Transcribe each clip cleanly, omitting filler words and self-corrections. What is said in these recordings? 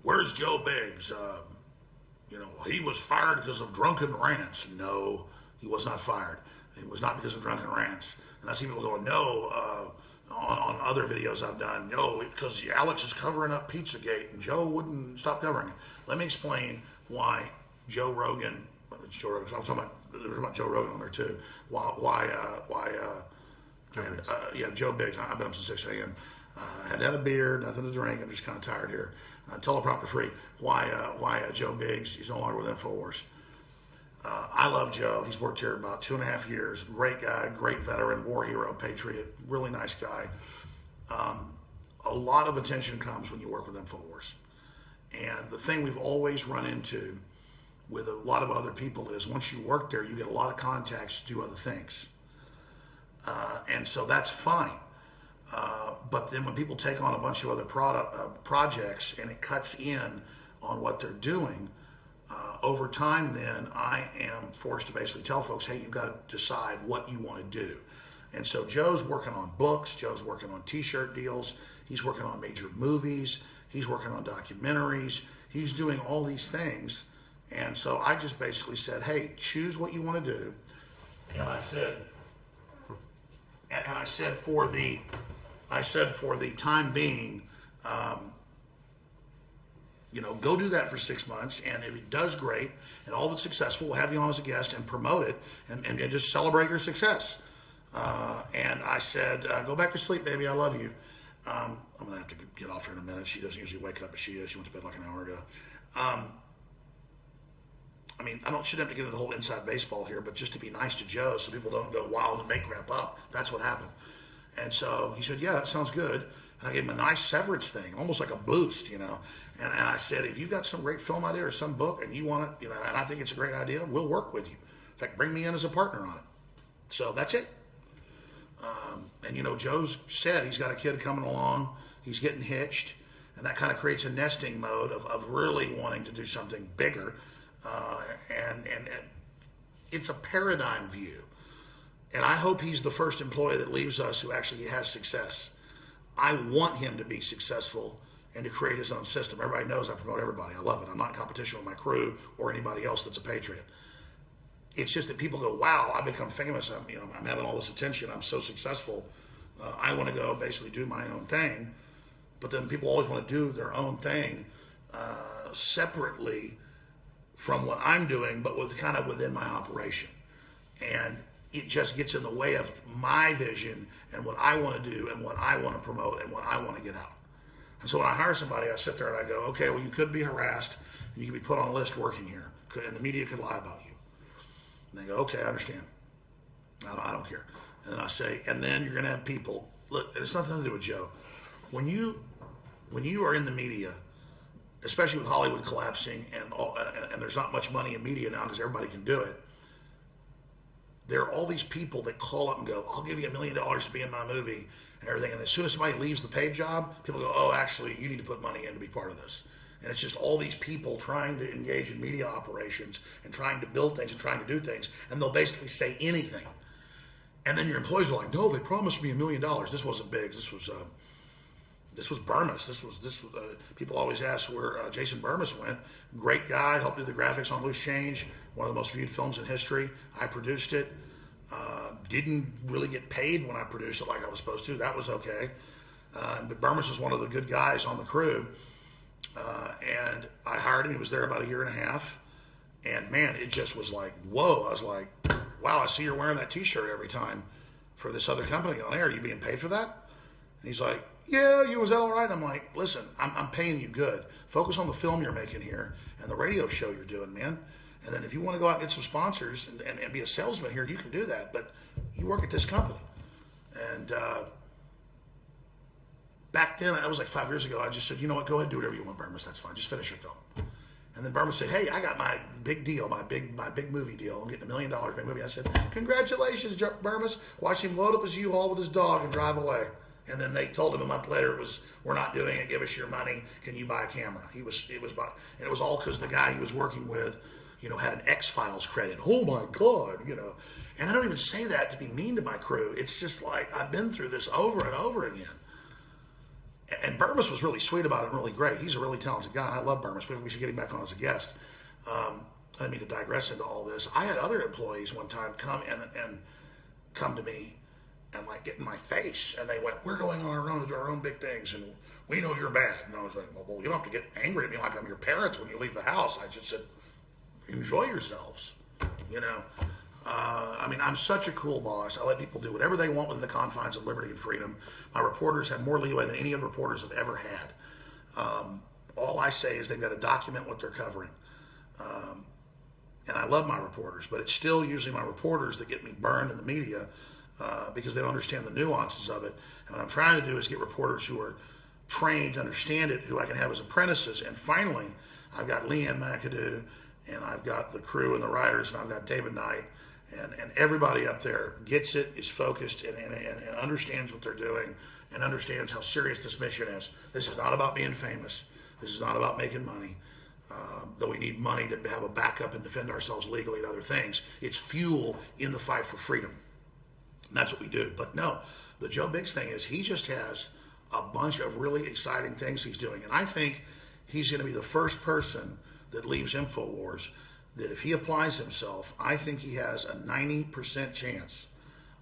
where's Joe Biggs? He was fired because of drunken rants. No, he was not fired. It was not because of drunken rants. And I see people going, no, on other videos I've done, no, because Alex is covering up Pizzagate and Joe wouldn't stop covering it. Let me explain why Joe Rogan, I was talking about Joe Rogan on there too. Joe Biggs. I've been up since 6 a.m. Had a beer, nothing to drink. I'm just kind of tired here. Teleprompter free. Why Joe Biggs? He's no longer with InfoWars. I love Joe. He's worked here about 2.5 years. Great guy, great veteran, war hero, patriot, really nice guy. A lot of attention comes when you work with InfoWars. And the thing we've always run into with a lot of other people is once you work there, you get a lot of contacts to do other things. And so that's fine. But then when people take on a bunch of other projects and it cuts in on what they're doing, over time then I am forced to basically tell folks, hey, you've got to decide what you want to do. And so Joe's working on books, Joe's working on t-shirt deals, he's working on major movies, he's working on documentaries, he's doing all these things. And so I just basically said, hey, choose what you want to do. And I said for the time being, go do that for 6 months, and if it does great and all that's successful, we'll have you on as a guest and promote it and just celebrate your success. And I said, go back to sleep, baby. I love you. I'm going to have to get off here in a minute. She doesn't usually wake up, but she is. She went to bed like an hour ago. Shouldn't have to get into the whole inside baseball here, but just to be nice to Joe so people don't go wild and make crap up. That's what happened. And so he said, yeah, that sounds good. And I gave him a nice severance thing, almost like a boost, And I said, if you've got some great film idea or some book and you want it, and I think it's a great idea, we'll work with you. In fact, bring me in as a partner on it. So that's it. Joe's said he's got a kid coming along. He's getting hitched. And that kind of creates a nesting mode of really wanting to do something bigger. And it's a paradigm view. And I hope he's the first employee that leaves us who actually has success. I want him to be successful and to create his own system. Everybody knows I promote everybody. I love it. I'm not in competition with my crew or anybody else that's a patriot. It's just that people go, wow, I've become famous. I'm having all this attention. I'm so successful. I want to go basically do my own thing. But then people always want to do their own thing separately from what I'm doing, but with kind of within my operation. And it just gets in the way of my vision and what I want to do and what I want to promote and what I want to get out. And so when I hire somebody, I sit there and I go, okay, well, you could be harassed and you could be put on a list working here and the media could lie about you. And they go, okay, I understand. I don't care. And then I say, and then you're going to have people, look, it's nothing to do with Joe. When you are in the media, especially with Hollywood collapsing and there's not much money in media now because everybody can do it, there are all these people that call up and go, I'll give you $1 million to be in my movie and everything. And as soon as somebody leaves the paid job, people go, oh, actually, you need to put money in to be part of this. And it's just all these people trying to engage in media operations and trying to build things and trying to do things. And they'll basically say anything. And then your employees are like, no, they promised me $1 million. This wasn't Biggs. This was Burmis. This was people always ask where Jason Burmis went. Great guy, helped do the graphics on Loose Change, one of the most viewed films in history. I produced it. Didn't really get paid when I produced it like I was supposed to. That was okay. But Burmis was one of the good guys on the crew. And I hired him. He was there about 1.5 years. And man, it just was like, whoa. I was like, wow, I see you're wearing that t-shirt every time for this other company on air. Are you being paid for that? And he's like, yeah, was that all right? I'm like, listen, I'm paying you good. Focus on the film you're making here and the radio show you're doing, man. And then if you want to go out and get some sponsors and be a salesman here, you can do that. But you work at this company. And back then, that was like 5 years ago, I just said, you know what, go ahead and do whatever you want, Burmis. That's fine. Just finish your film. And then Burmis said, hey, I got my big deal, my big movie deal. I'm getting $1 million big movie. I said, congratulations, Burmis. Watch him load up his U-Haul with his dog and drive away. And then they told him a month later, we're not doing it. Give us your money. Can you buy a camera? And it was all because the guy he was working with, had an X-Files credit. Oh my God, And I don't even say that to be mean to my crew. It's just like I've been through this over and over again. And Burmis was really sweet about it and really great. He's a really talented guy. I love Burmis. We should get him back on as a guest. I didn't mean to digress into all this. I had other employees one time come come to me and like get in my face, and they went, "We're going on our own to do our own big things, and we know you're bad." And I was like, "Well, you don't have to get angry at me like I'm your parents when you leave the house." I just said, "Enjoy yourselves," you know. I mean, I'm such a cool boss. I let people do whatever they want within the confines of liberty and freedom. My reporters have more leeway than any other reporters have ever had. All I say is they've got to document what they're covering. And I love my reporters, but it's still usually my reporters that get me burned in the media because they don't understand the nuances of it. And what I'm trying to do is get reporters who are trained to understand it, who I can have as apprentices. And finally, I've got Leanne McAdoo, and I've got the crew and the writers, and I've got David Knight, and everybody up there gets it, is focused, and understands what they're doing, and understands how serious this mission is. This is not about being famous. This is not about making money. Though we need money to have a backup and defend ourselves legally and other things. It's fuel in the fight for freedom. And that's what we do. But no, the Joe Biggs thing is he just has a bunch of really exciting things he's doing. And I think he's going to be the first person that leaves InfoWars that if he applies himself, I think he has a 90% chance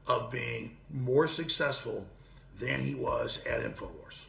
of being more successful than he was at InfoWars.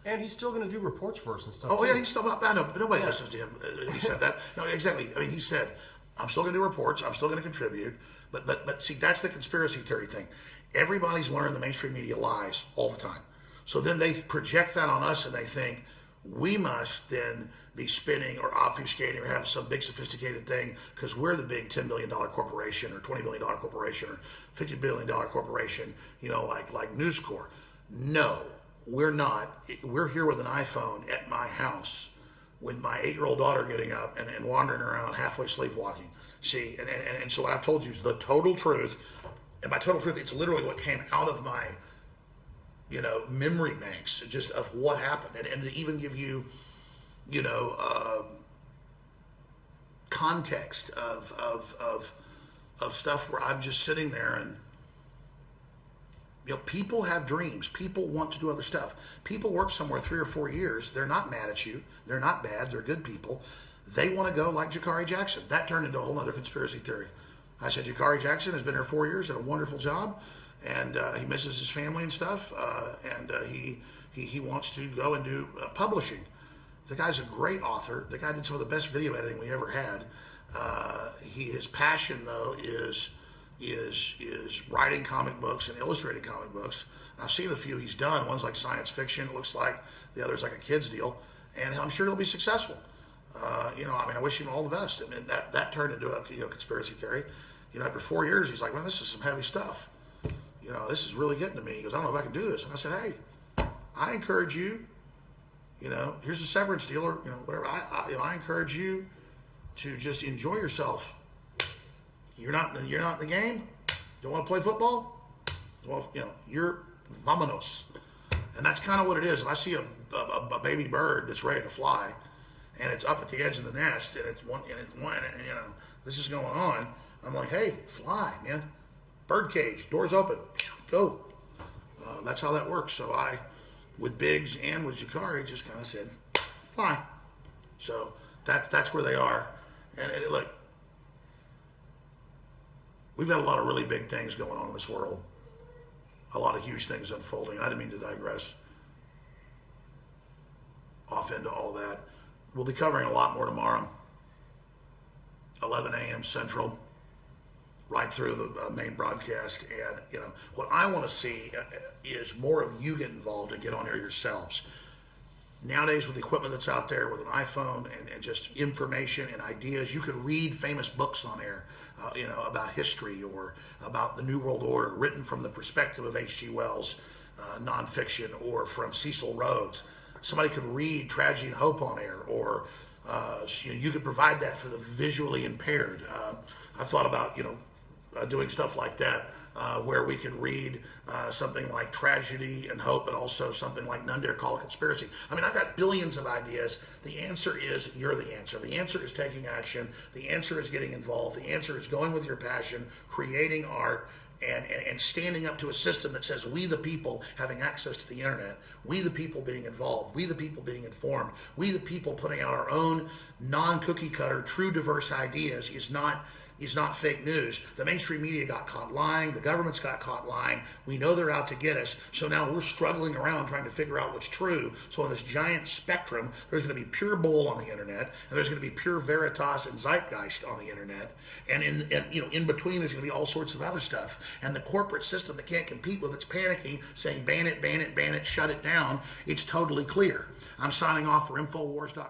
And he's still going to do reports for us and stuff. Oh, too. Yeah, he's still not bad. But nobody listens to him. He said that. No, exactly. I mean, he said, "I'm still going to do reports. I'm still going to contribute." But see, that's the conspiracy theory thing. Everybody's learned the mainstream media lies all the time. So then they project that on us, and they think we must then be spinning or obfuscating or have some big sophisticated thing because we're the big $10 billion corporation or $20 billion corporation or $50 billion corporation, you know, like News Corp. No. We're not. We're here with an iPhone at my house with my 8-year-old daughter getting up and wandering around halfway sleepwalking. See, and so what I've told you is the total truth. And by total truth, it's literally what came out of my, you know, memory banks just of what happened. And to even give you, you know, context of stuff where I'm just sitting there and, you know, people have dreams. People want to do other stuff. People work somewhere 3 or 4 years. They're not mad at you. They're not bad. They're good people. They want to go like Jakari Jackson. That turned into a whole other conspiracy theory. I said, Jakari Jackson has been here 4 years, did a wonderful job, and he misses his family and stuff, and he wants to go and do publishing. The guy's a great author. The guy did some of the best video editing we ever had. His passion, though, is writing comic books and illustrating comic books. I've seen a few he's done. One's like science fiction, it looks like. The other's like a kid's deal. And I'm sure he'll be successful. You know, I mean, I wish him all the best. I mean, that turned into a conspiracy theory. You know, after 4 years, he's like, "Man, this is some heavy stuff. You know, this is really getting to me." He goes, "I don't know if I can do this." And I said, "Hey, I encourage you, you know, here's a severance deal or, you know, whatever. I encourage you to just enjoy yourself. You're not in the game. Don't want to play football? Well, you know, you're vamonos." And that's kind of what it is. If I see a baby bird that's ready to fly, and it's up at the edge of the nest, and it's one, and you know, this is going on, I'm like, "Hey, fly, man! Bird cage, doors open, go." That's how that works. So I, with Biggs and with Jakari, just kind of said, "Fly." So that's where they are. And look, we've got a lot of really big things going on in this world. A lot of huge things unfolding. I didn't mean to digress off into all that. We'll be covering a lot more tomorrow. 11 a.m. Central, right through the main broadcast. And, you know, what I want to see is more of you get involved and get on there yourselves. Nowadays, with the equipment that's out there, with an iPhone and just information and ideas, you can read famous books on air, you know, about history or about the New World Order, written from the perspective of H.G. Wells, nonfiction, or from Cecil Rhodes. Somebody could read Tragedy and Hope on air, or you could provide that for the visually impaired. I've thought about, you know, doing stuff like that, where we could read something like Tragedy and Hope, but also something like None Dare Call a Conspiracy. I mean, I've got billions of ideas. The answer is you're the answer. The answer is taking action. The answer is getting involved. The answer is going with your passion, creating art, and standing up to a system that says we the people having access to the internet, we the people being involved, we the people being informed, we the people putting out our own non-cookie cutter, true diverse ideas is not fake news. The mainstream media got caught lying. The government's got caught lying. We know they're out to get us. So now we're struggling around trying to figure out what's true. So on this giant spectrum, there's going to be pure bull on the internet, and there's going to be pure veritas and zeitgeist on the internet. And in between, there's going to be all sorts of other stuff. And the corporate system that can't compete with it's panicking, saying ban it, ban it, ban it, shut it down. It's totally clear. I'm signing off for InfoWars.com.